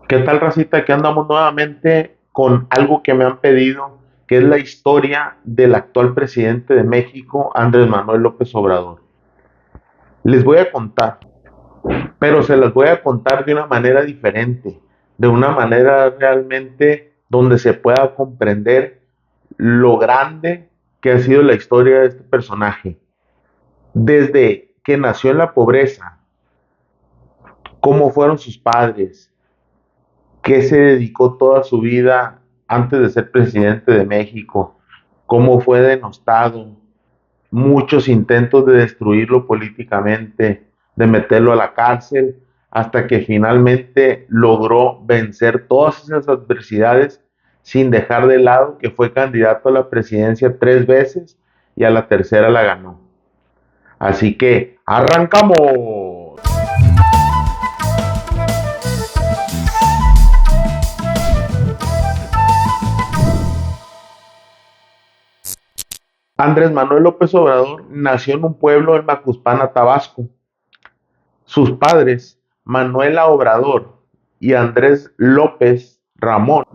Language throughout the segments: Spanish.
¿Qué tal, racita? Aquí andamos nuevamente con algo que me han pedido, que es la historia del actual presidente de México, Andrés Manuel López Obrador. Les voy a contar, pero se las voy a contar de una manera diferente, de una manera realmente donde se pueda comprender lo grande que ha sido la historia de este personaje. Desde que nació en la pobreza, cómo fueron sus padres, que se dedicó toda su vida antes de ser presidente de México, cómo fue denostado, muchos intentos de destruirlo políticamente, de meterlo a la cárcel, hasta que finalmente logró vencer todas esas adversidades sin dejar de lado que fue candidato a la presidencia 3 veces y a la tercera la ganó. Así que arrancamos. Andrés Manuel López Obrador nació en un pueblo en Macuspana, Tabasco. Sus padres, Manuela Obrador y Andrés López Ramón.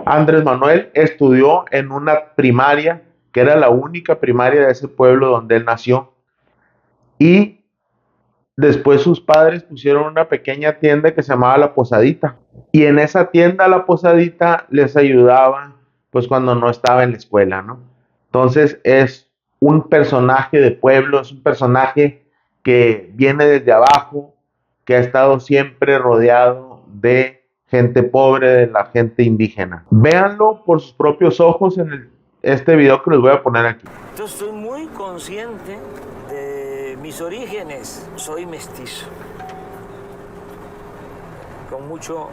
Andrés Manuel estudió en una primaria, que era la única primaria de ese pueblo donde él nació, y después sus padres pusieron una pequeña tienda que se llamaba La Posadita. Y en esa tienda, La Posadita, les ayudaba pues cuando no estaba en la escuela, ¿no? Entonces es un personaje de pueblo, es un personaje que viene desde abajo, que ha estado siempre rodeado de gente pobre, de la gente indígena. Véanlo por sus propios ojos en este video que les voy a poner aquí. Yo estoy muy consciente de mis orígenes. Soy mestizo, con mucho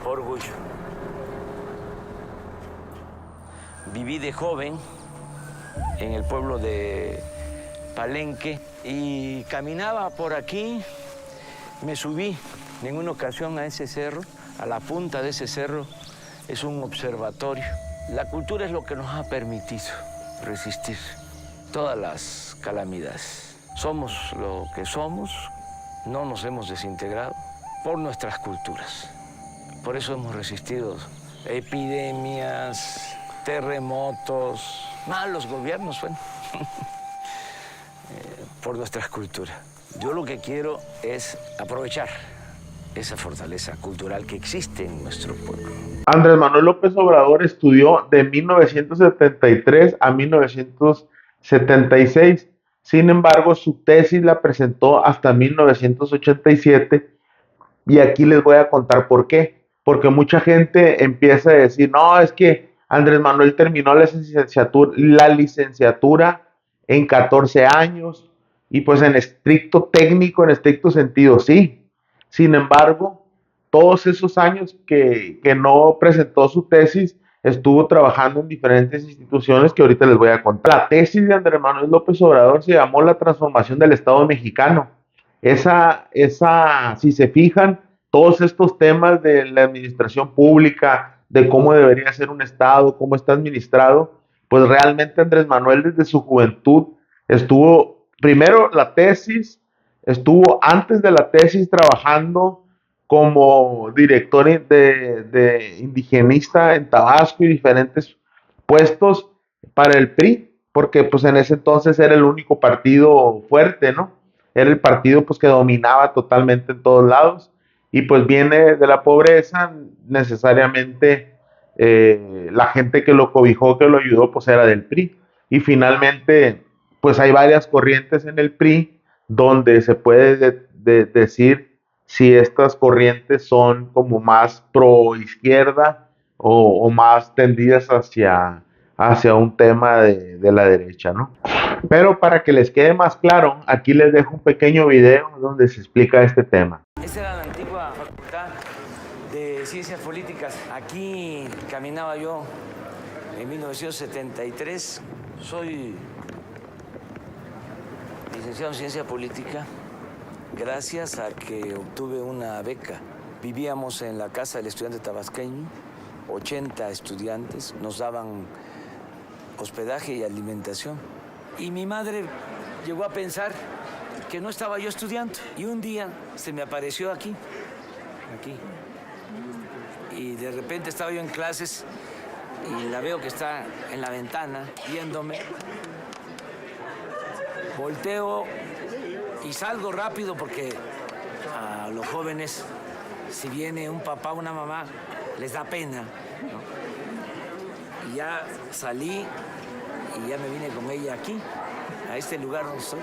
orgullo. Viví de joven en el pueblo de Palenque y caminaba por aquí, me subí en una ocasión a ese cerro, a la punta de ese cerro, es un observatorio. La cultura es lo que nos ha permitido resistir todas las calamidades. Somos lo que somos, no nos hemos desintegrado por nuestras culturas. Por eso hemos resistido epidemias, terremotos, malos gobiernos, bueno, por nuestras culturas. Yo lo que quiero es aprovechar esa fortaleza cultural que existe en nuestro pueblo. Andrés Manuel López Obrador estudió de 1973 a 1976. Sin embargo, su tesis la presentó hasta 1987 y aquí les voy a contar por qué. Porque mucha gente empieza a decir, no, es que Andrés Manuel terminó la licenciatura en 14 años y pues en estricto técnico, en estricto sentido, sí. Sin embargo, todos esos años que no presentó su tesis, estuvo trabajando en diferentes instituciones que ahorita les voy a contar. La tesis de Andrés Manuel López Obrador se llamó La transformación del Estado mexicano. Si se fijan, todos estos temas de la administración pública, de cómo debería ser un Estado, cómo está administrado, pues realmente Andrés Manuel desde su juventud estuvo, primero la tesis, estuvo antes de la tesis trabajando como director de indigenista en Tabasco y diferentes puestos para el PRI, porque pues en ese entonces era el único partido fuerte, ¿no? Era el partido pues que dominaba totalmente en todos lados y pues viene de la pobreza, necesariamente la gente que lo cobijó, que lo ayudó, pues era del PRI. Y finalmente, pues hay varias corrientes en el PRI donde se puede decir si estas corrientes son como más pro izquierda o más tendidas hacia un tema de la derecha, ¿no? Pero para que les quede más claro, aquí les dejo un pequeño video donde se explica este tema. Esa era la antigua facultad de Ciencias Políticas. Aquí caminaba yo en 1973. Soy licenciado en Ciencia Política gracias a que obtuve una beca. Vivíamos en la casa del estudiante tabasqueño, 80 estudiantes, nos daban hospedaje y alimentación. Y mi madre llegó a pensar que no estaba yo estudiando. Y un día se me apareció aquí aquí. Y de repente estaba yo en clases y la veo que está en la ventana viéndome. Volteo y salgo rápido porque a los jóvenes, si viene un papá o una mamá, les da pena, ¿no? Y ya salí y ya me vine con ella aquí, a este lugar donde estoy.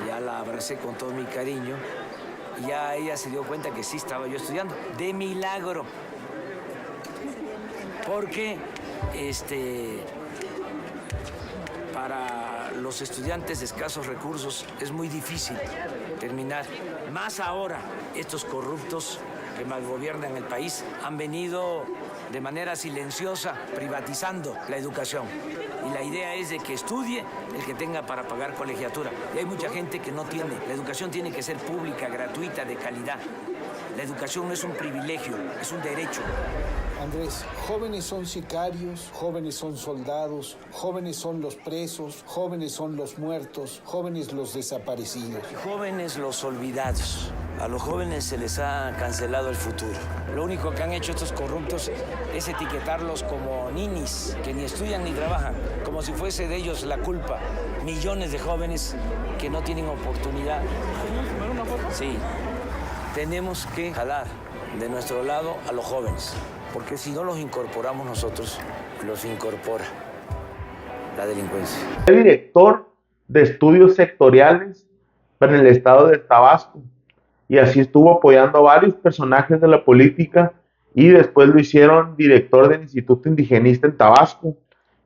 Y ya la abracé con todo mi cariño. Y ya ella se dio cuenta que sí estaba yo estudiando. De milagro. Porque para los estudiantes de escasos recursos es muy difícil terminar. Más ahora, estos corruptos que malgobiernan el país han venido de manera silenciosa privatizando la educación. Y la idea es de que estudie el que tenga para pagar colegiatura. Y hay mucha gente que no tiene. La educación tiene que ser pública, gratuita, de calidad. La educación no es un privilegio, es un derecho. Andrés, jóvenes son sicarios, jóvenes son soldados, jóvenes son los presos, jóvenes son los muertos, jóvenes los desaparecidos. Jóvenes los olvidados. A los jóvenes se les ha cancelado el futuro. Lo único que han hecho estos corruptos es etiquetarlos como ninis, que ni estudian ni trabajan, como si fuese de ellos la culpa. Millones de jóvenes que no tienen oportunidad. Sí, tenemos que jalar de nuestro lado a los jóvenes, porque si no los incorporamos nosotros, los incorpora la delincuencia. Fue director de estudios sectoriales en el estado de Tabasco y así estuvo apoyando a varios personajes de la política y después lo hicieron director del Instituto Indigenista en Tabasco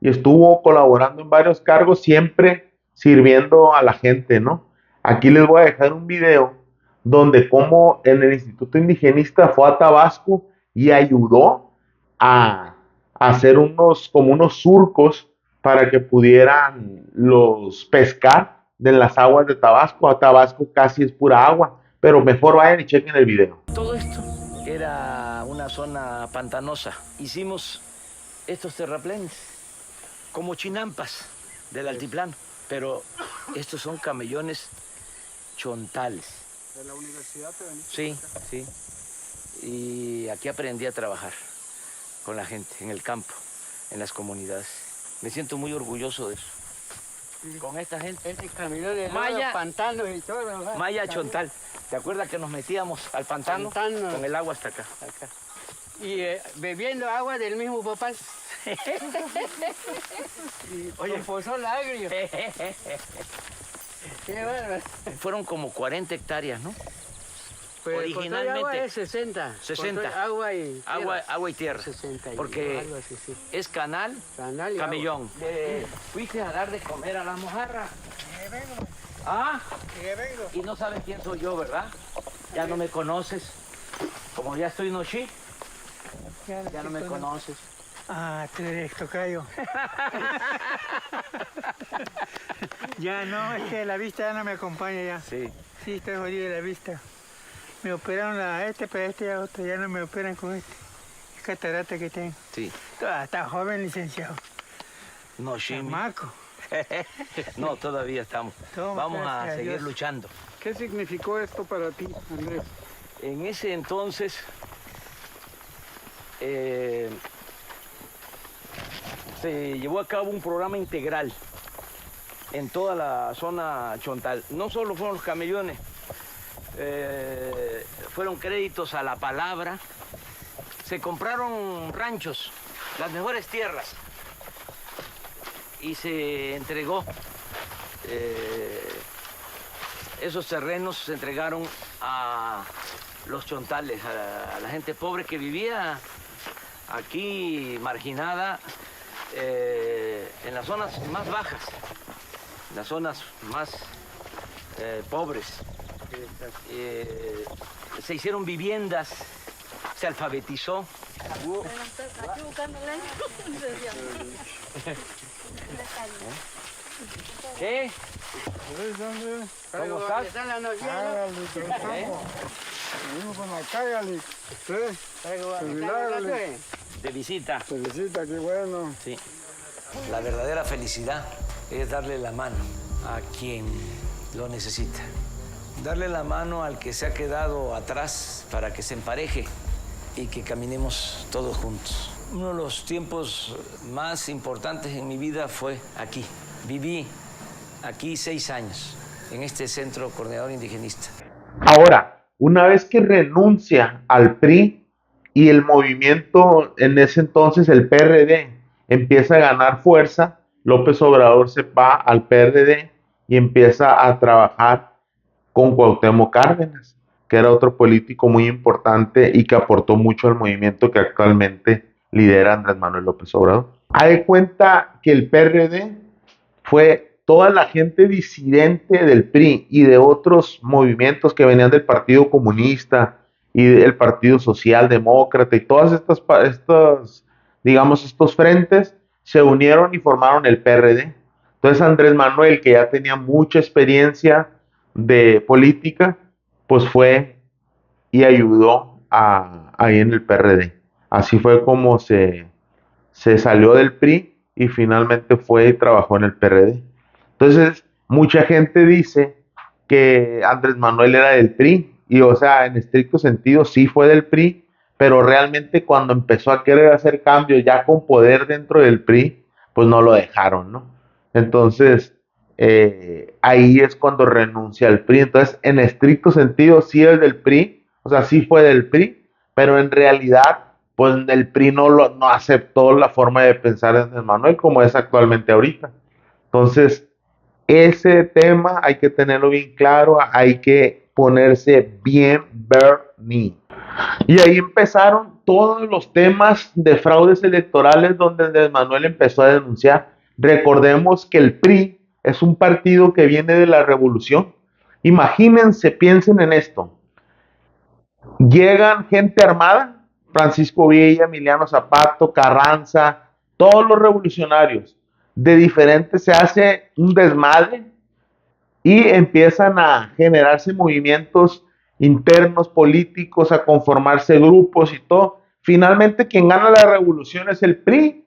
y estuvo colaborando en varios cargos, siempre sirviendo a la gente, ¿no? Aquí les voy a dejar un video donde como en el Instituto Indigenista fue a Tabasco y ayudó a hacer unos surcos para que pudieran los pescar de las aguas de Tabasco. A Tabasco casi es pura agua, pero mejor vayan y chequen el video. Todo esto era una zona pantanosa. Hicimos estos terraplenes como chinampas del altiplano, pero estos son camellones chontales. ¿De la universidad te veniste? Sí, sí. Y aquí aprendí a trabajar con la gente, en el campo, en las comunidades. Me siento muy orgulloso de eso. Sí. Con esta gente. Ese camino de Maya, pantanos y todo, ¿verdad? Maya Chontal. ¿Te acuerdas que nos metíamos al pantano? Con el agua hasta acá. Acá. Y bebiendo agua del mismo papá. Y Oye. con pozol agrio. Qué bárbaro. Fueron como 40 hectáreas, ¿no? Pues Originalmente. agua es 60. 60. Agua y tierra. Agua y tierra. 60. Porque algo así, sí. es canal, Canal y camellón. Fuiste a dar de comer a la mojarra. Ah, y no sabes quién soy yo, ¿verdad? Ya no me conoces. Como ya estoy noche, ya no me conoces. Ah, tú eres tocayo. Ya no, es que la vista ya no me acompaña ya. Sí. Sí, estoy jodido de la vista. Me operaron a pero ya otro, ya no me operan con este. Es catarata que tengo. Sí. Está joven, licenciado. No, Shimi. Chamaco. No, todavía estamos. Toma, Vamos a gracias a seguir Dios. luchando. ¿Qué significó esto para ti, Andrés? En ese entonces se llevó a cabo un programa integral en toda la zona chontal. No solo fueron los camellones, fueron créditos a la palabra, se compraron ranchos, las mejores tierras, y se entregó, esos terrenos se entregaron a los chontales, a la gente pobre que vivía aquí marginada, en las zonas más bajas, las zonas más pobres. Se hicieron viviendas, se alfabetizó. ¿Qué? ¿Cómo estás? ¿Están las noticias? Venimos con la cágale. De visita. Felicita, qué bueno. Sí. La verdadera felicidad es darle la mano a quien lo necesita. darle la mano al que se ha quedado atrás para que se empareje y que caminemos todos juntos. Uno de los tiempos más importantes en mi vida fue aquí. Viví aquí 6 años, en este centro coordinador indigenista. Ahora, una vez que renuncia al PRI y el movimiento, en ese entonces el PRD, empieza a ganar fuerza, López Obrador se va al PRD y empieza a trabajar con Cuauhtémoc Cárdenas, que era otro político muy importante y que aportó mucho al movimiento que actualmente lidera Andrés Manuel López Obrador. Haz de cuenta que el PRD fue toda la gente disidente del PRI y de otros movimientos que venían del Partido Comunista y del Partido Socialdemócrata y todas digamos, estos frentes se unieron y formaron el PRD. Entonces Andrés Manuel, que ya tenía mucha experiencia de política, pues fue y ayudó ahí en el PRD. Así fue como se salió del PRI y finalmente fue y trabajó en el PRD. Entonces, mucha gente dice que Andrés Manuel era del PRI, y o sea, en estricto sentido sí fue del PRI, pero realmente cuando empezó a querer hacer cambios ya con poder dentro del PRI, pues no lo dejaron, ¿no? Entonces, ahí es cuando renuncia al PRI. Entonces, en estricto sentido sí es del PRI, o sea, sí fue del PRI, pero en realidad, pues el PRI no aceptó la forma de pensar de Andrés Manuel como es actualmente ahorita. Entonces, ese tema hay que tenerlo bien claro, hay que ponerse bien Bernie. Y ahí empezaron todos los temas de fraudes electorales donde Andrés Manuel empezó a denunciar. Recordemos que el PRI es un partido que viene de la revolución. Imagínense, piensen en esto. Llegan gente armada, Francisco Villa, Emiliano Zapata, Carranza, todos los revolucionarios de diferentes, se hace un desmadre y empiezan a generarse movimientos internos políticos, a conformarse grupos y todo. Finalmente quien gana la revolución es el PRI,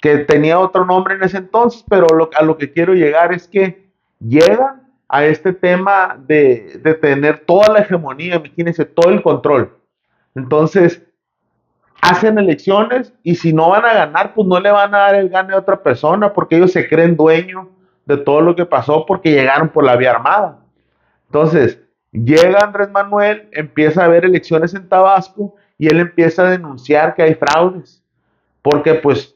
que tenía otro nombre en ese entonces, pero a lo que quiero llegar es que llegan a este tema de tener toda la hegemonía, imagínense, todo el control. Entonces, hacen elecciones y si no van a ganar, pues no le van a dar el gane a otra persona porque ellos se creen dueños de todo lo que pasó porque llegaron por la vía armada. Entonces, llega Andrés Manuel, empieza a haber elecciones en Tabasco y él empieza a denunciar que hay fraudes porque pues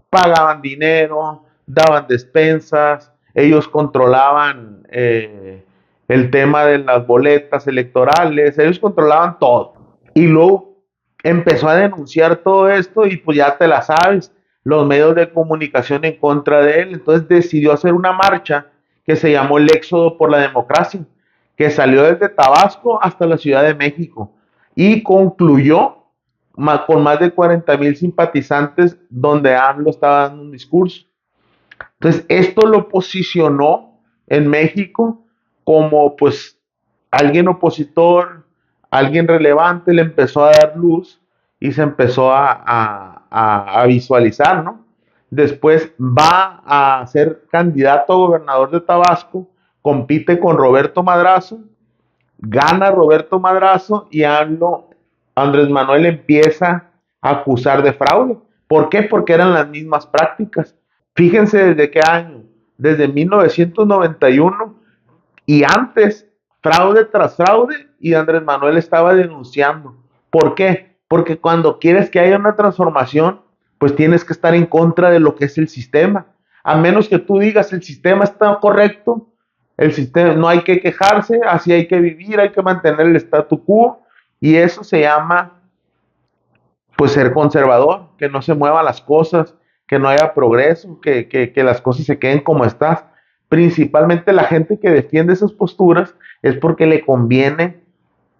pagaban dinero, daban despensas, ellos controlaban el tema de las boletas electorales, ellos controlaban todo. Y luego empezó a denunciar todo esto y pues ya te la sabes, los medios de comunicación en contra de él. Entonces decidió hacer una marcha que se llamó el Éxodo por la Democracia, que salió desde Tabasco hasta la Ciudad de México y concluyó con más de 40,000 simpatizantes donde AMLO estaba dando un discurso. Entonces esto lo posicionó en México como pues alguien opositor, alguien relevante, le empezó a dar luz y se empezó a visualizar, ¿no? Después va a ser candidato a gobernador de Tabasco, compite con Roberto Madrazo, gana Roberto Madrazo y Andrés Manuel empieza a acusar de fraude. ¿Por qué? Porque eran las mismas prácticas. Fíjense desde qué año, desde 1991 y antes, fraude tras fraude, y Andrés Manuel estaba denunciando. ¿Por qué? Porque cuando quieres que haya una transformación, pues tienes que estar en contra de lo que es el sistema. A menos que tú digas el sistema está correcto, el sistema no hay que quejarse, así hay que vivir, hay que mantener el statu quo, y eso se llama pues ser conservador, que no se muevan las cosas, que no haya progreso, que las cosas se queden como estás. Principalmente la gente que defiende esas posturas es porque le conviene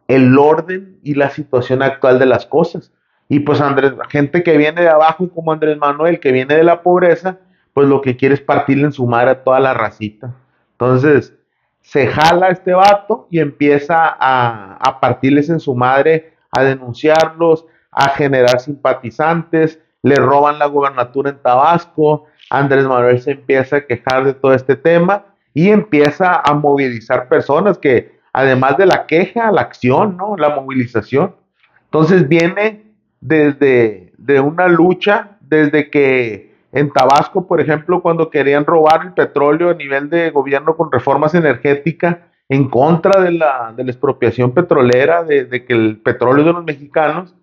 el orden y la situación actual de las cosas. Y pues gente que viene de abajo como Andrés Manuel, que viene de la pobreza, pues lo que quiere es partirle en su madre a toda la racita. Entonces, se jala este vato y empieza a partirles en su madre, a denunciarlos, a generar simpatizantes, le roban la gobernatura en Tabasco, Andrés Manuel se empieza a quejar de todo este tema y empieza a movilizar personas que además de la queja, la acción, ¿no? La movilización. Entonces viene desde de una lucha, desde que en Tabasco, por ejemplo, cuando querían robar el petróleo a nivel de gobierno con reformas energéticas en contra de la expropiación petrolera, de que el petróleo es de los mexicanos,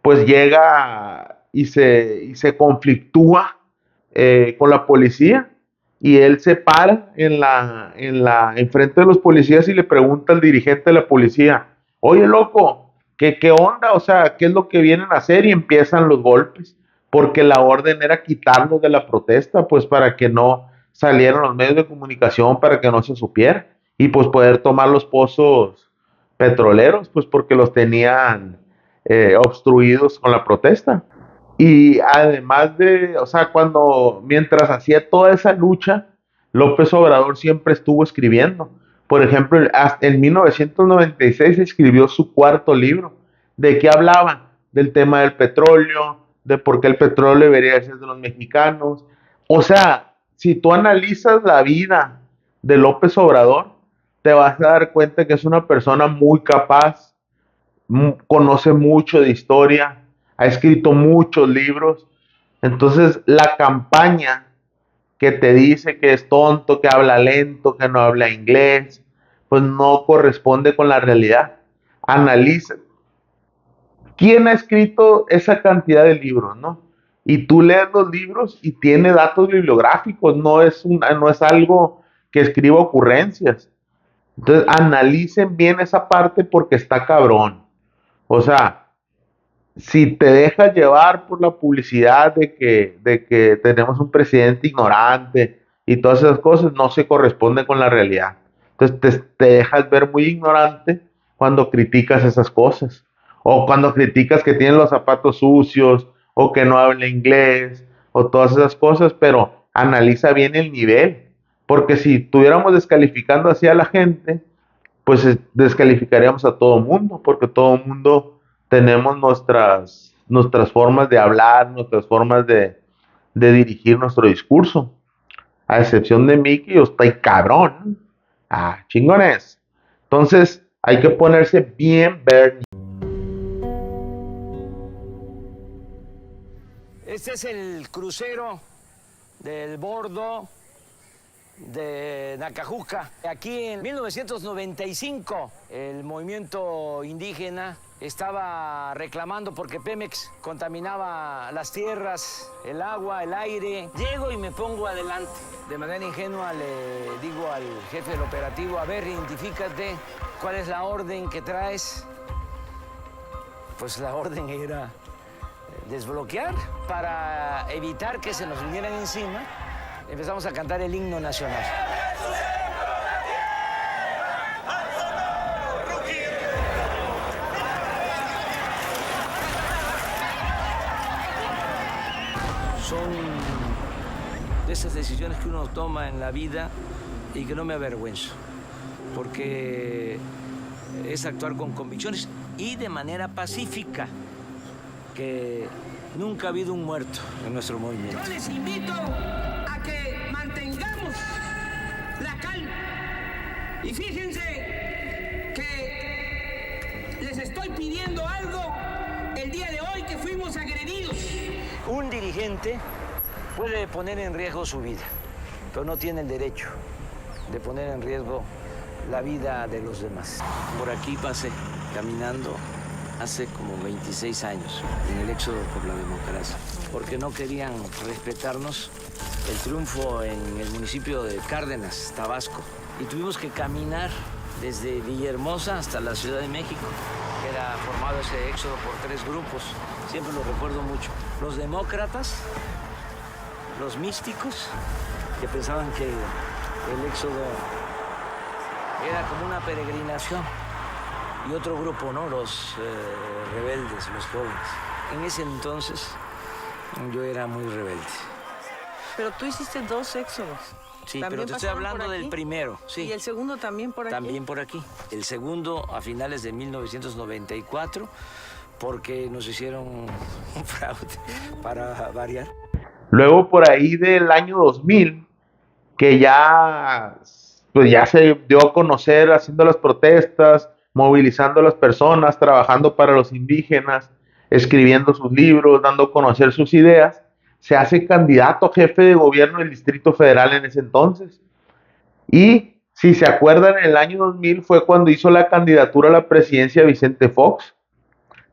pues llega y se conflictúa con la policía y él se para en frente de los policías y le pregunta al dirigente de la policía, oye loco, ¿qué onda? O sea, ¿qué es lo que vienen a hacer? Y empiezan los golpes, porque la orden era quitarlos de la protesta, pues para que no salieran los medios de comunicación, para que no se supiera, y pues poder tomar los pozos petroleros, pues porque los tenían obstruidos con la protesta. Y además de, o sea, mientras hacía toda esa lucha, López Obrador siempre estuvo escribiendo. Por ejemplo, hasta en 1996 escribió su cuarto libro. ¿De qué hablaba? Del tema del petróleo, de por qué el petróleo debería ser de los mexicanos. O sea, si tú analizas la vida de López Obrador, te vas a dar cuenta que es una persona muy capaz, conoce mucho de historia, ha escrito muchos libros. Entonces, la campaña que te dice que es tonto, que habla lento, que no habla inglés, pues no corresponde con la realidad. Analiza quién ha escrito esa cantidad de libros, ¿no? Y tú lees los libros y tiene datos bibliográficos, no es algo que escriba ocurrencias. Entonces, analicen bien esa parte porque está cabrón. O sea, si te dejas llevar por la publicidad de que tenemos un presidente ignorante y todas esas cosas, no se corresponde con la realidad. Entonces te dejas ver muy ignorante cuando criticas esas cosas. O cuando criticas que tienen los zapatos sucios, o que no habla inglés, o todas esas cosas, pero analiza bien el nivel. Porque si estuviéramos descalificando así a la gente, pues descalificaríamos a todo mundo, porque todo mundo tenemos nuestras formas de hablar, nuestras formas de dirigir nuestro discurso. A excepción de mí, que yo estoy cabrón. Ah, chingones. Entonces, hay que ponerse bien verde. Este es el crucero del bordo de Nacajuca. Aquí en 1995 el movimiento indígena estaba reclamando porque Pemex contaminaba las tierras, el agua, el aire. Llego y me pongo adelante. De manera ingenua le digo al jefe del operativo, a ver, identifícate, ¿cuál es la orden que traes? Pues la orden era desbloquear para evitar que se nos vinieran encima. Empezamos a cantar el himno nacional. Son de esas decisiones que uno toma en la vida y que no me avergüenzo, porque es actuar con convicciones y de manera pacífica, que nunca ha habido un muerto en nuestro movimiento. Yo les invito a que mantengamos la calma. Y fíjense que les estoy pidiendo algo el día de hoy que fuimos agredidos. Un dirigente puede poner en riesgo su vida, pero no tiene el derecho de poner en riesgo la vida de los demás. Por aquí pasé caminando hace como 26 años, en el éxodo por la democracia, porque no querían respetarnos el triunfo en el municipio de Cárdenas, Tabasco, y tuvimos que caminar desde Villahermosa hasta la Ciudad de México. Era formado ese éxodo por 3 grupos, siempre lo recuerdo mucho. Los demócratas, los místicos, que pensaban que el éxodo era como una peregrinación, y otro grupo, ¿no? Los rebeldes, los jóvenes. En ese entonces yo era muy rebelde. Pero tú hiciste 2 éxodos. Sí, pero te estoy hablando del primero. Sí. ¿Y el segundo también por aquí? También por aquí. El segundo a finales de 1994, porque nos hicieron un fraude, para variar. Luego por ahí del año 2000, que ya pues ya se dio a conocer haciendo las protestas, movilizando a las personas, trabajando para los indígenas, escribiendo sus libros, dando a conocer sus ideas, se hace candidato a jefe de gobierno del Distrito Federal en ese entonces. Y si se acuerdan, en el año 2000 fue cuando hizo la candidatura a la presidencia Vicente Fox.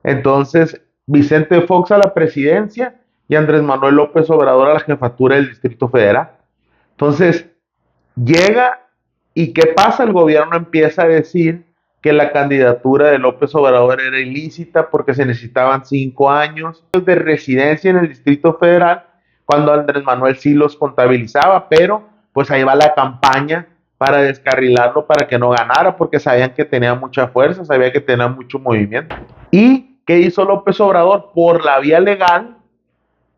Entonces, Vicente Fox a la presidencia y Andrés Manuel López Obrador a la jefatura del Distrito Federal. Entonces, llega y ¿qué pasa? El gobierno empieza a decir que la candidatura de López Obrador era ilícita porque se necesitaban 5 años de residencia en el Distrito Federal, cuando Andrés Manuel sí los contabilizaba, pero pues ahí va la campaña para descarrilarlo para que no ganara, porque sabían que tenía mucha fuerza, sabían que tenía mucho movimiento. ¿Y qué hizo López Obrador? Por la vía legal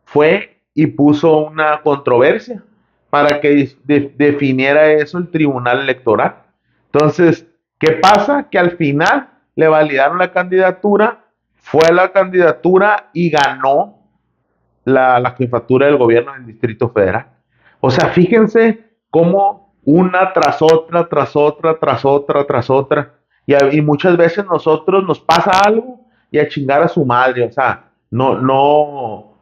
fue y puso una controversia para que definiera eso el Tribunal Electoral. Entonces, ¿qué pasa? Que al final le validaron la candidatura, fue a la candidatura y ganó la jefatura del gobierno del Distrito Federal. O sea, fíjense cómo una tras otra, tras otra, tras otra, tras otra. Y muchas veces nosotros nos pasa algo y a chingar a su madre. O sea, no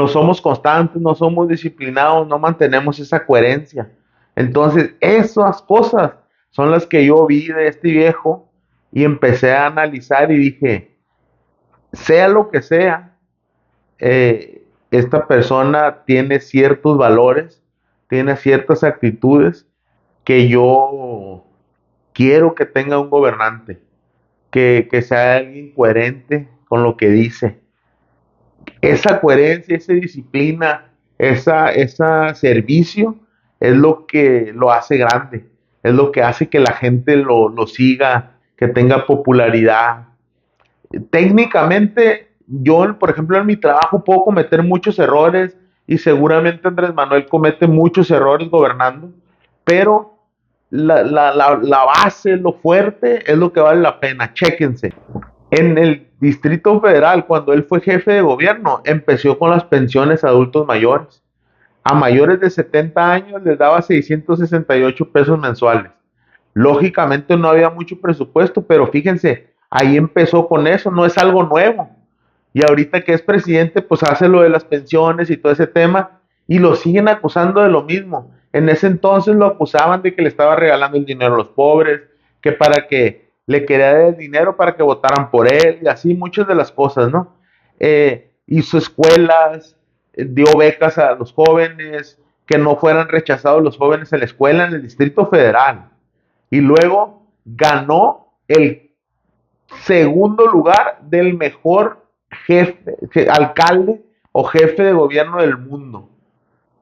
somos constantes, no somos disciplinados, no mantenemos esa coherencia. Entonces, esas cosas son las que yo vi de este viejo y empecé a analizar y dije, sea lo que sea, esta persona tiene ciertos valores, tiene ciertas actitudes que yo quiero que tenga un gobernante, que sea alguien coherente con lo que dice. Esa coherencia, esa disciplina, esa servicio es lo que lo hace grande, es lo que hace que la gente lo siga, que tenga popularidad. Técnicamente, yo, por ejemplo, en mi trabajo puedo cometer muchos errores y seguramente Andrés Manuel comete muchos errores gobernando, pero la base, lo fuerte, es lo que vale la pena. Chéquense. En el Distrito Federal, cuando él fue jefe de gobierno, empezó con las pensiones a adultos mayores. A mayores de 70 años les daba 668 pesos mensuales. Lógicamente no había mucho presupuesto, pero fíjense, ahí empezó con eso, no es algo nuevo. Y ahorita que es presidente, pues hace lo de las pensiones y todo ese tema, y lo siguen acusando de lo mismo. En ese entonces lo acusaban de que le estaba regalando el dinero a los pobres, que para que le quería dar el dinero para que votaran por él, y así muchas de las cosas, ¿no? Hizo escuelas, dio becas a los jóvenes, que no fueran rechazados los jóvenes en la escuela en el Distrito Federal. Y luego ganó el segundo lugar del mejor alcalde o jefe de gobierno del mundo.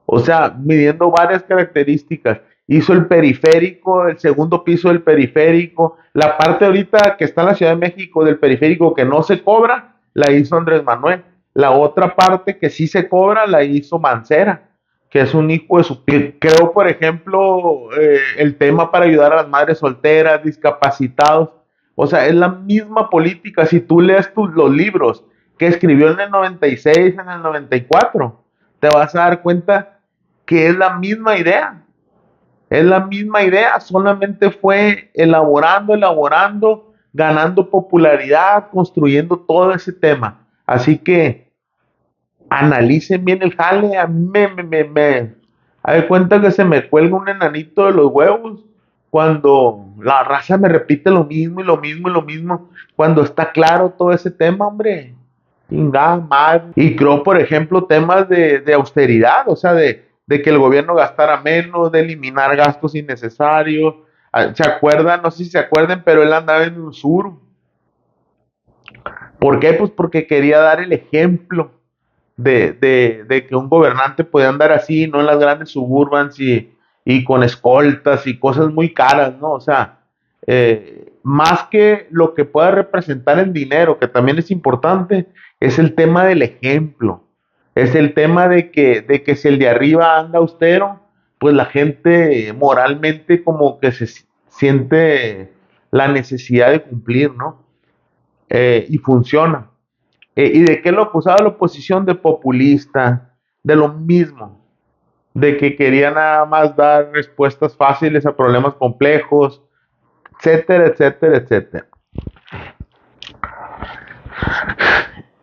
O sea, midiendo varias características. Hizo el periférico, el segundo piso del periférico. La parte ahorita que está en la Ciudad de México del periférico que no se cobra, la hizo Andrés Manuel. La otra parte que sí se cobra, la hizo Mancera, que es un hijo de su... Creo, por ejemplo, el tema para ayudar a las madres solteras, discapacitados. O sea, es la misma política. Si tú lees los libros que escribió en el 96, en el 94, te vas a dar cuenta que es la misma idea. Es la misma idea, solamente fue elaborando, ganando popularidad, construyendo todo ese tema. Así que analicen bien el jale. A mí me da cuenta que se me cuelga un enanito de los huevos cuando la raza me repite lo mismo y lo mismo y lo mismo, cuando está claro todo ese tema, hombre. Chingada madre. Y creo, por ejemplo, temas de austeridad, o sea, de que el gobierno gastara menos, de eliminar gastos innecesarios. ¿Se acuerdan? No sé si se acuerdan, pero él andaba en el sur. ¿Por qué? Pues porque quería dar el ejemplo de que un gobernante podía andar así, no en las grandes suburbans y con escoltas y cosas muy caras, ¿no? O sea, más que lo que pueda representar en dinero, que también es importante, es el tema del ejemplo. Es el tema de que si el de arriba anda austero, pues la gente moralmente como que se siente la necesidad de cumplir, ¿no? Y funciona. ¿Y de qué lo acusaba la oposición? De populista, de lo mismo. de que quería nada más dar respuestas fáciles a problemas complejos, etcétera, etcétera, etcétera.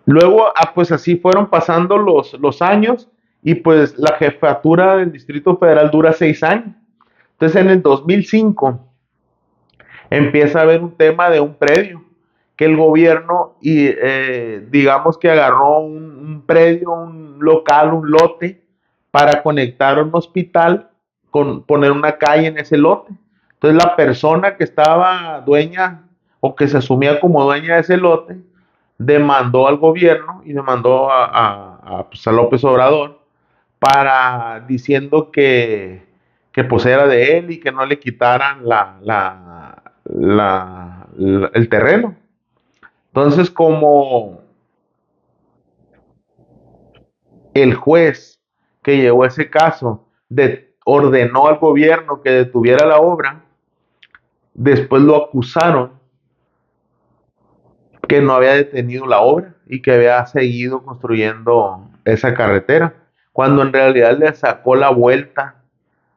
Luego, pues así fueron pasando los años y pues la jefatura del Distrito Federal dura 6 años. Entonces en el 2005 empieza a haber un tema de un predio, que el gobierno, digamos que agarró un predio, un local, un lote, para conectar un hospital, con poner una calle en ese lote. Entonces la persona que estaba dueña o que se asumía como dueña de ese lote, demandó al gobierno y demandó pues a López Obrador para diciendo que pues era de él y que no le quitaran el terreno. Entonces, como el juez que llevó ese caso ordenó al gobierno que detuviera la obra, después lo acusaron que no había detenido la obra y que había seguido construyendo esa carretera, cuando en realidad le sacó la vuelta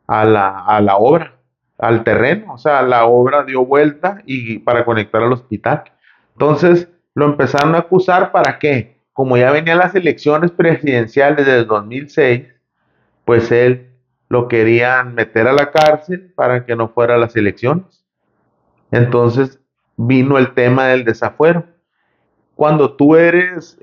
a la obra, al terreno. O sea, la obra dio vuelta y para conectar al hospital. Entonces lo empezaron a acusar. ¿Para qué? Como ya venían las elecciones presidenciales del 2006, pues él lo querían meter a la cárcel para que no fuera a las elecciones. Entonces vino el tema del desafuero. Cuando tú eres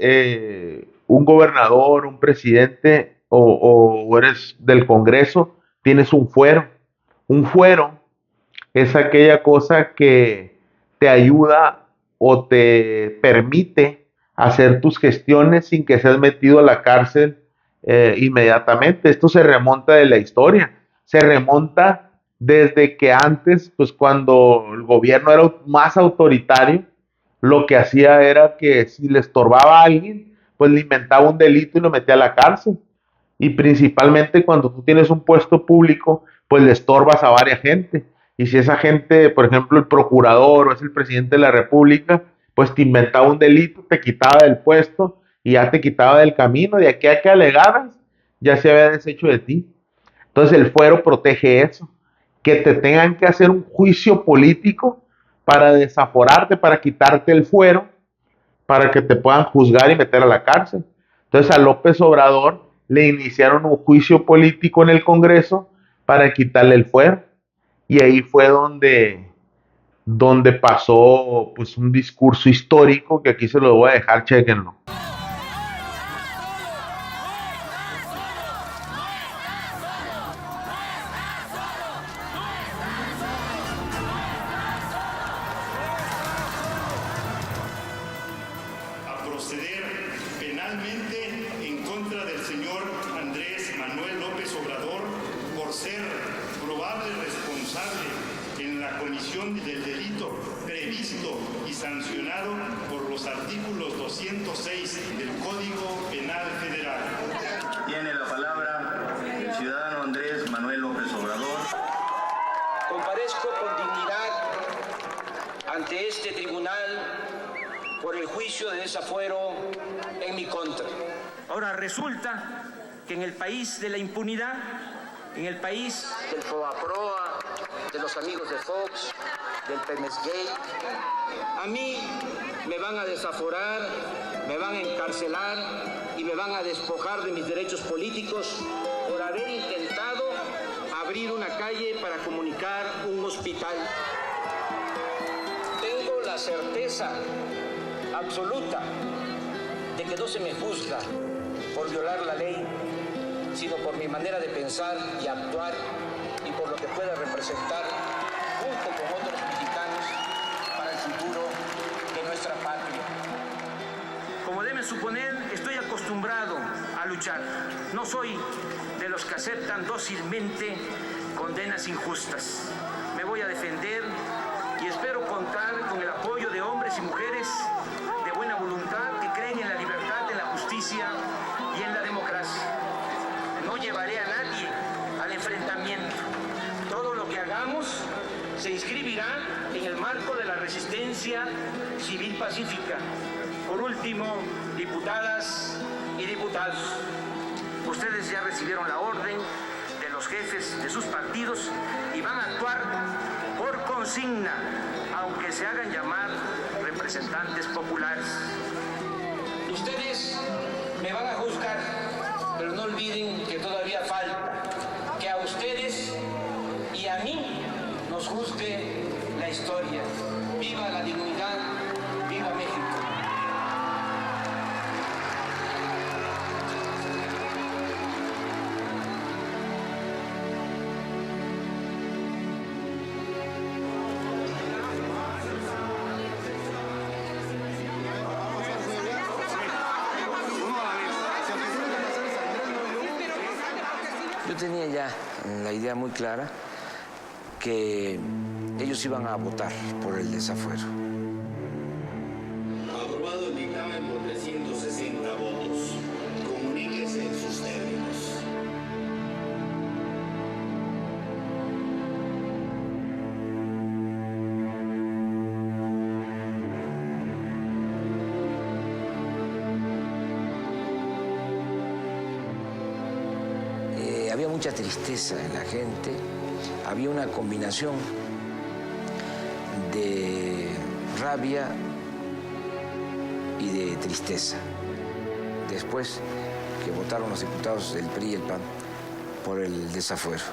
un gobernador, un presidente o eres del Congreso, tienes un fuero. Un fuero es aquella cosa que te ayuda o te permite hacer tus gestiones sin que seas metido a la cárcel inmediatamente. Esto se remonta de la historia, se remonta desde que antes, pues cuando el gobierno era más autoritario, lo que hacía era que si le estorbaba a alguien, pues le inventaba un delito y lo metía a la cárcel. Y principalmente cuando tú tienes un puesto público, pues le estorbas a varias gente. Y si esa gente, por ejemplo, el procurador o es el presidente de la República, pues te inventaba un delito, te quitaba del puesto y ya te quitaba del camino. De aquí a que alegaras, ya se había deshecho de ti. Entonces el fuero protege eso. Que te tengan que hacer un juicio político para desaforarte, para quitarte el fuero, para que te puedan juzgar y meter a la cárcel. Entonces a López Obrador le iniciaron un juicio político en el Congreso para quitarle el fuero. Y ahí fue donde pasó pues un discurso histórico que aquí se lo voy a dejar, chequenlo. Proceder penalmente en contra del señor Andrés Manuel López Obrador por ser probable responsable en la comisión del delito previsto y sancionado por los artículos 206 del Código Penal Federal. Tiene la palabra el ciudadano Andrés Manuel López Obrador. Comparezco con dignidad ante este tribunal por el juicio de desafuero en mi contra. Ahora resulta que en el país de la impunidad, en el país del Fobaproa, de los amigos de Fox, del Pemex Gate, a mí me van a desaforar, me van a encarcelar y me van a despojar de mis derechos políticos por haber intentado abrir una calle para comunicar un hospital. Tengo la certeza absoluta de que no se me juzga por violar la ley, sino por mi manera de pensar y actuar y por lo que pueda representar junto con otros mexicanos para el futuro de nuestra patria. Como deben suponer, estoy acostumbrado a luchar. No soy de los que aceptan dócilmente condenas injustas. Me voy a defender y espero contar con el apoyo de hombres y mujeres de buena voluntad que creen en la libertad, en la justicia y en la democracia. No llevaré a nadie al enfrentamiento. Todo lo que hagamos se inscribirá en el marco de la resistencia civil pacífica. Por último, diputadas y diputados, ustedes ya recibieron la orden los jefes de sus partidos y van a actuar por consigna, aunque se hagan llamar representantes populares. Ustedes me van a juzgar, pero no olviden que todavía falta que a ustedes y a mí nos juzgue la historia. ¡Viva la dignidad! ¡Viva México! Yo tenía ya la idea muy clara que ellos iban a votar por el desafuero. Aprobado el dictamen por 360 votos. Comuníquese en sus términos. Había mucha tristeza en la gente, había una combinación de rabia y de tristeza. Después que votaron los diputados del PRI y el PAN por el desafuero.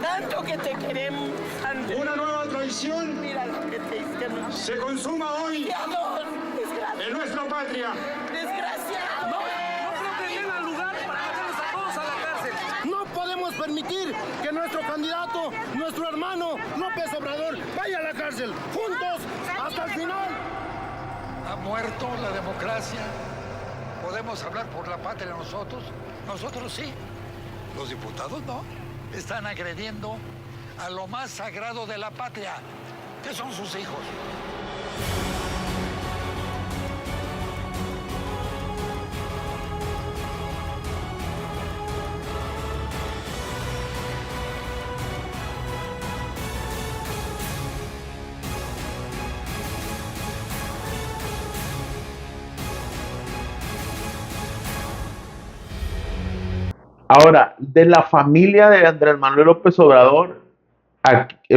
Tanto que te queremos, Andrés. Una nueva traición Mira lo que te hicieron. se consuma hoy Desgraciado. Desgraciado. en nuestra patria. Desgraciado. No podemos permitir que nuestro candidato, nuestro hermano López Obrador, vaya a la cárcel. Juntos hasta el final. Ha muerto la democracia. Podemos hablar por la patria nosotros. Nosotros sí. Los diputados no. Están agrediendo a lo más sagrado de la patria, que son sus hijos. Ahora, de la familia de Andrés Manuel López Obrador,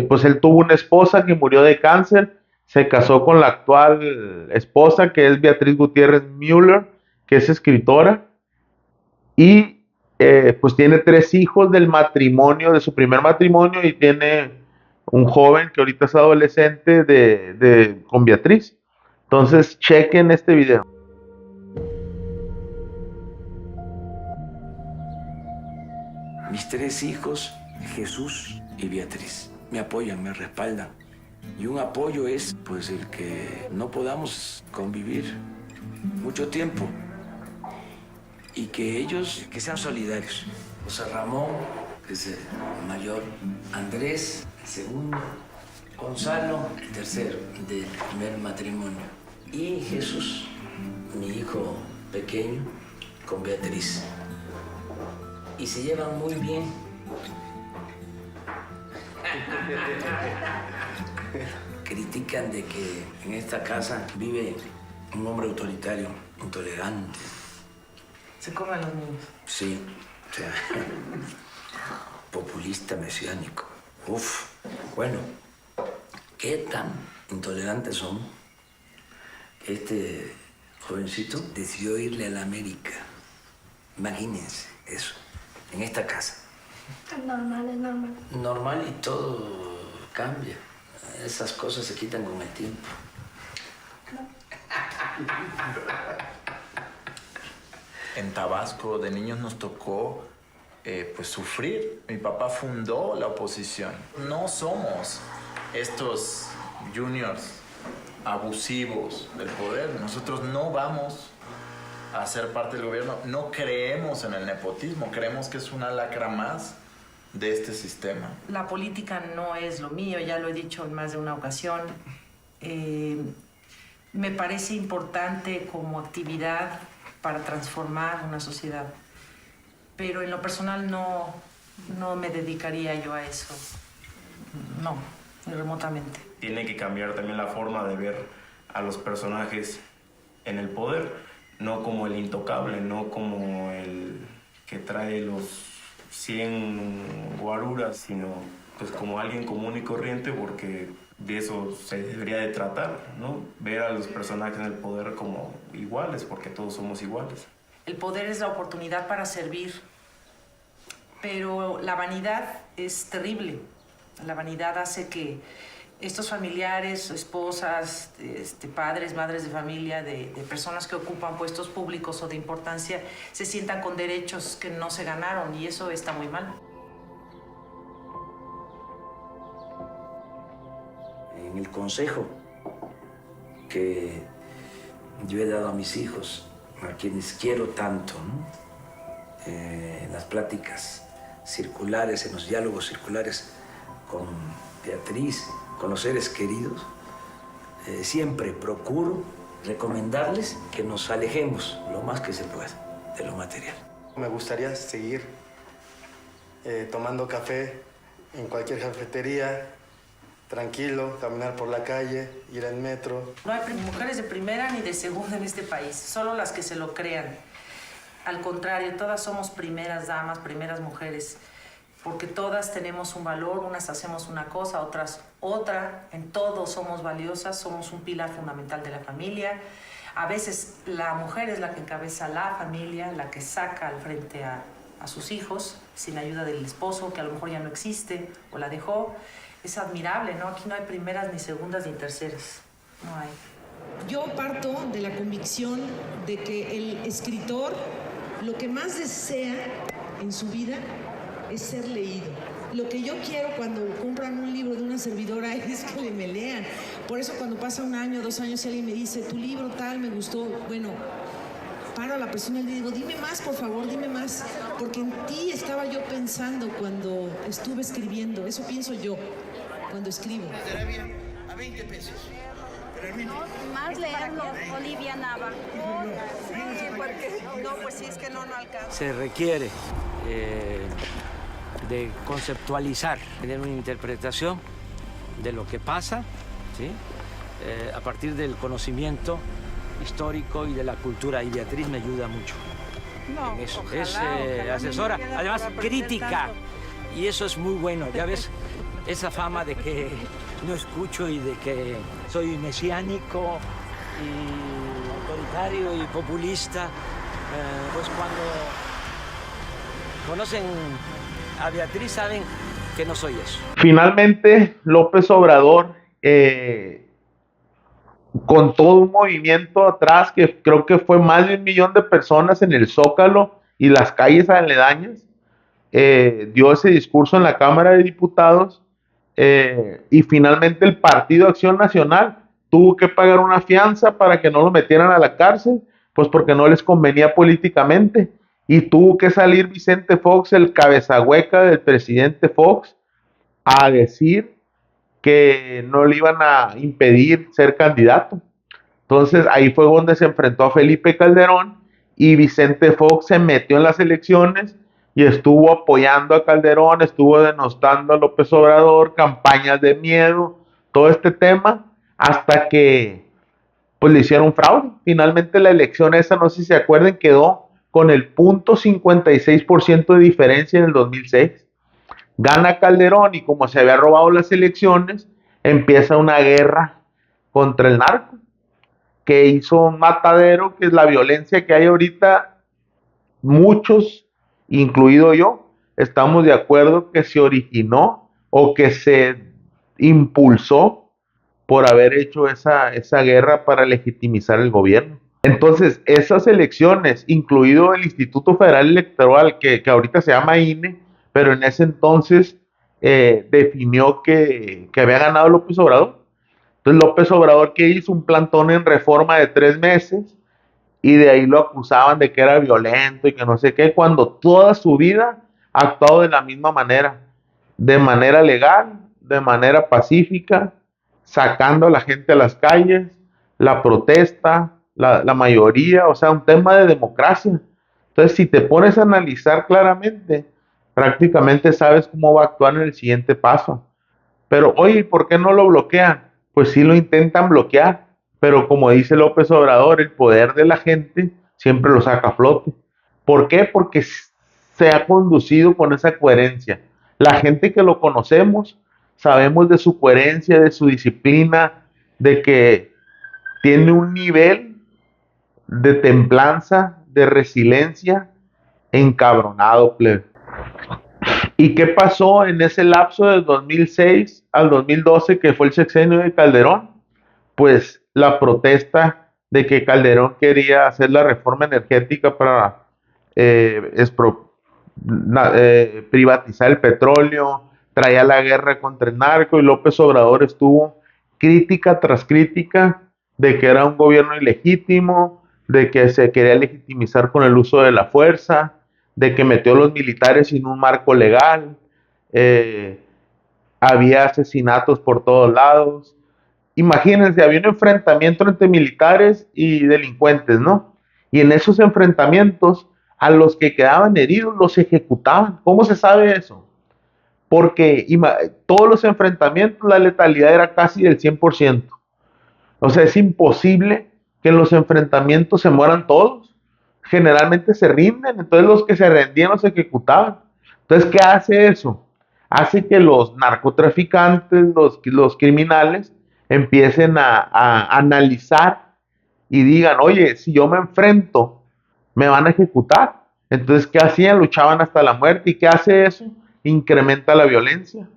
pues él tuvo una esposa que murió de cáncer, se casó con la actual esposa, que es Beatriz Gutiérrez Müller, que es escritora, y pues tiene 3 hijos del matrimonio, de su primer matrimonio, y tiene un joven que ahorita es adolescente con Beatriz. Entonces, chequen este video. Mis 3 hijos, Jesús y Beatriz, me apoyan, me respaldan. Y un apoyo es, pues, el que no podamos convivir mucho tiempo y que ellos, que sean solidarios. José Ramón, que es el mayor, Andrés, el segundo, Gonzalo, el tercero del primer matrimonio, y Jesús, mi hijo pequeño, con Beatriz. Y se llevan muy bien. Critican de que en esta casa vive un hombre autoritario, intolerante. Se comen los niños. Sí, o sea, populista mesiánico. Uf, bueno, ¿qué tan intolerantes son? Este jovencito decidió irle a la América. Imagínense eso, en esta casa. Es normal, es normal. Normal y todo cambia. Esas cosas se quitan con el tiempo. En Tabasco de niños nos tocó pues sufrir. Mi papá fundó la oposición. No somos estos juniors abusivos del poder. Nosotros no vamos a ser parte del gobierno. No creemos en el nepotismo. Creemos que es una lacra más de este sistema. La política no es lo mío, ya lo he dicho en más de una ocasión. Me parece importante como actividad para transformar una sociedad, pero en lo personal no me dedicaría yo a eso. No, ni remotamente. Tiene que cambiar también la forma de ver a los personajes en el poder, no como el intocable, no como el que trae los 100 guaruras, sino pues como alguien común y corriente, porque de eso se debería de tratar, ¿no? Ver a los personajes en el poder como iguales, porque todos somos iguales. El poder es la oportunidad para servir, pero la vanidad es terrible. La vanidad hace que estos familiares, esposas, padres, madres de familia, de personas que ocupan puestos públicos o de importancia, se sientan con derechos que no se ganaron, y eso está muy mal. En el consejo que yo he dado a mis hijos, a quienes quiero tanto, ¿no? En las pláticas circulares, en los diálogos circulares con Beatriz, con los seres queridos, siempre procuro recomendarles que nos alejemos lo más que se pueda de lo material. Me gustaría seguir tomando café en cualquier cafetería, tranquilo, caminar por la calle, ir al metro. No hay mujeres de primera ni de segunda en este país, solo las que se lo crean. Al contrario, todas somos primeras damas, primeras mujeres, porque todas tenemos un valor, unas hacemos una cosa, otras otra, en todo somos valiosas, somos un pilar fundamental de la familia. A veces la mujer es la que encabeza la familia, la que saca al frente a sus hijos, sin ayuda del esposo, que a lo mejor ya no existe o la dejó. Es admirable, ¿no? Aquí no hay primeras, ni segundas, ni terceras. No hay. Yo parto de la convicción de que el escritor lo que más desea en su vida es ser leído. Lo que yo quiero cuando compran un libro de una servidora es que me lean. Por eso cuando pasa 1 año, 2 años, y alguien me dice, tu libro tal, me gustó, bueno, paro a la persona y le digo, dime más, por favor, dime más, porque en ti estaba yo pensando cuando estuve escribiendo. Eso pienso yo cuando escribo. A 20 pesos. Más leerlo, Olivia Nava. Sí, porque no, pues sí, es que no alcanza. Se requiere de conceptualizar, tener una interpretación de lo que pasa, ¿sí? A partir del conocimiento histórico y de la cultura, y Beatriz me ayuda mucho en eso. Ojalá, es asesora, además crítica, y eso es muy bueno. Ya ves, esa fama de que no escucho y de que soy mesiánico y autoritario y populista, pues cuando conocen a Beatriz saben que no soy eso. Finalmente, López Obrador, con todo un movimiento atrás, que creo que fue más de 1 millón de personas en el Zócalo y las calles aledañas, dio ese discurso en la Cámara de Diputados, y finalmente el Partido Acción Nacional tuvo que pagar una fianza para que no lo metieran a la cárcel, pues porque no les convenía políticamente, y tuvo que salir Vicente Fox, el cabeza hueca del presidente Fox, a decir que no le iban a impedir ser candidato. Entonces ahí fue donde se enfrentó a Felipe Calderón, y Vicente Fox se metió en las elecciones y estuvo apoyando a Calderón, estuvo denostando a López Obrador, campañas de miedo, todo este tema, hasta que pues le hicieron fraude. Finalmente la elección esa, no sé si se acuerdan, quedó con el 0.56% de diferencia en el 2006. Gana Calderón, y como se había robado las elecciones, empieza una guerra contra el narco, que hizo un matadero, que es la violencia que hay ahorita. Muchos, incluido yo, estamos de acuerdo que se originó o que se impulsó por haber hecho esa guerra para legitimizar el gobierno. Entonces, esas elecciones, incluido el Instituto Federal Electoral, que ahorita se llama INE, pero en ese entonces definió que había ganado López Obrador. Entonces López Obrador, que hizo un plantón en Reforma de 3 meses, y de ahí lo acusaban de que era violento y que no sé qué, cuando toda su vida ha actuado de la misma manera, de manera legal, de manera pacífica, sacando a la gente a las calles, la protesta, la mayoría, o sea, un tema de democracia. Entonces, si te pones a analizar claramente, prácticamente sabes cómo va a actuar en el siguiente paso. Pero, oye, ¿por qué no lo bloquean? Pues sí lo intentan bloquear, pero como dice López Obrador, el poder de la gente siempre lo saca a flote. ¿Por qué? Porque se ha conducido con esa coherencia. La gente que lo conocemos, sabemos de su coherencia, de su disciplina, de que tiene un nivel de templanza, de resiliencia, encabronado, plebe. ¿Y qué pasó en ese lapso del 2006 al 2012, que fue el sexenio de Calderón? Pues la protesta de que Calderón quería hacer la reforma energética para privatizar el petróleo, traía la guerra contra el narco, y López Obrador estuvo crítica tras crítica de que era un gobierno ilegítimo, de que se quería legitimizar con el uso de la fuerza, de que metió a los militares sin un marco legal, había asesinatos por todos lados. Imagínense, había un enfrentamiento entre militares y delincuentes, ¿no? Y en esos enfrentamientos, a los que quedaban heridos los ejecutaban. ¿Cómo se sabe eso? Porque todos los enfrentamientos, la letalidad era casi del 100%. O sea, es imposible que en los enfrentamientos se mueran todos. Generalmente se rinden, entonces los que se rendían los ejecutaban. Entonces, ¿qué hace eso? Hace que los narcotraficantes, los criminales, empiecen a analizar y digan, oye, si yo me enfrento, me van a ejecutar. Entonces, ¿qué hacían? Luchaban hasta la muerte. ¿Y qué hace eso? Incrementa la violencia.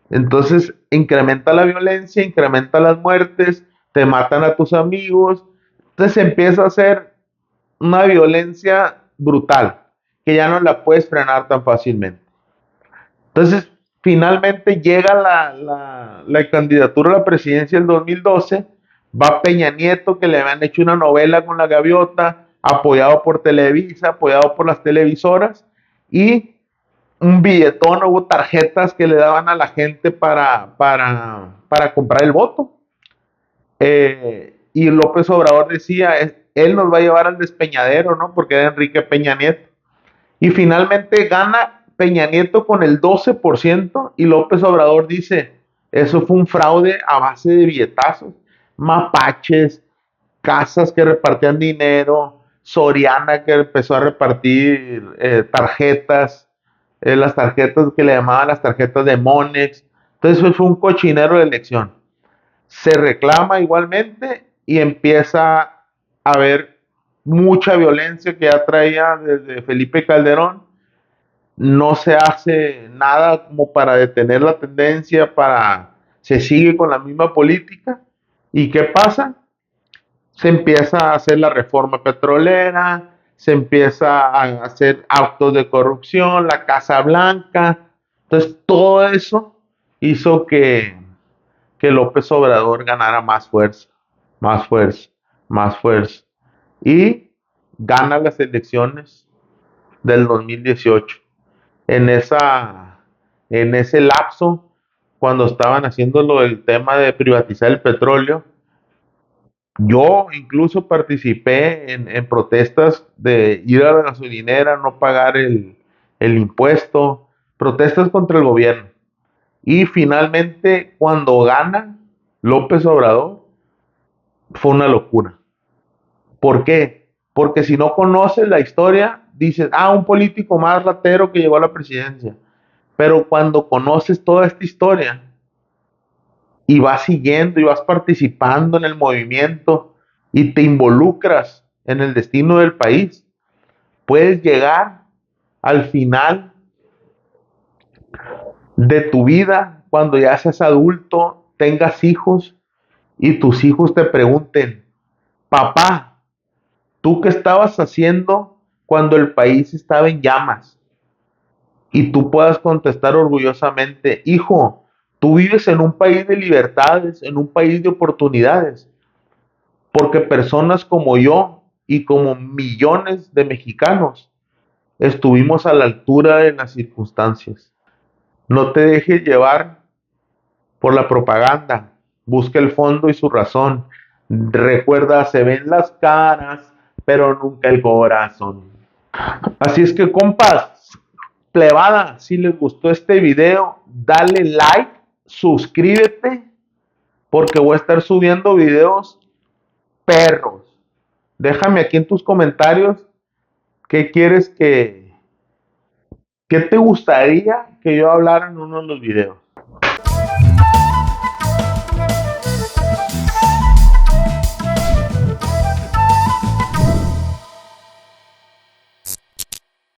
Entonces, incrementa la violencia, incrementa las muertes, te matan a tus amigos. Entonces empieza a hacer una violencia brutal, que ya no la puedes frenar tan fácilmente. Entonces, finalmente llega la candidatura a la presidencia del 2012, va Peña Nieto, que le habían hecho una novela con la Gaviota, apoyado por Televisa, apoyado por las televisoras, y un billetón, hubo tarjetas que le daban a la gente para comprar el voto. Y López Obrador decía, él nos va a llevar al despeñadero, ¿no? Porque era Enrique Peña Nieto. Y finalmente gana Peña Nieto con el 12%, y López Obrador dice, eso fue un fraude a base de billetazos, mapaches, casas que repartían dinero, Soriana que empezó a repartir tarjetas, las tarjetas que le llamaban las tarjetas de Monex. Entonces fue un cochinero de elección. Se reclama igualmente y empieza a haber mucha violencia que ya traía desde Felipe Calderón. No se hace nada como para detener la tendencia, se sigue con la misma política. ¿Y qué pasa? Se empieza a hacer la reforma petrolera, se empieza a hacer actos de corrupción, la Casa Blanca. Entonces todo eso hizo que López Obrador ganara más fuerza, más fuerza, más fuerza. Y gana las elecciones del 2018. En ese lapso, cuando estaban haciendo el tema de privatizar el petróleo, yo incluso participé en protestas de ir a la gasolinera, no pagar el impuesto, protestas contra el gobierno. Y finalmente, cuando gana López Obrador, fue una locura. ¿Por qué? Porque si no conoces la historia, dices, un político más ratero que llegó a la presidencia. Pero cuando conoces toda esta historia y vas siguiendo y vas participando en el movimiento y te involucras en el destino del país, puedes llegar al final de tu vida, cuando ya seas adulto, tengas hijos y tus hijos te pregunten, papá, ¿tú qué estabas haciendo cuando el país estaba en llamas? Y tú puedas contestar orgullosamente, hijo, tú vives en un país de libertades, en un país de oportunidades, porque personas como yo y como millones de mexicanos estuvimos a la altura de las circunstancias. No te dejes llevar por la propaganda, busca el fondo y su razón. Recuerda, se ven las caras, pero nunca el corazón. Así es que, compas, plebada, si les gustó este video, dale like, suscríbete, porque voy a estar subiendo videos perros. Déjame aquí en tus comentarios qué quieres que ¿qué te gustaría que yo hablara en uno de los videos?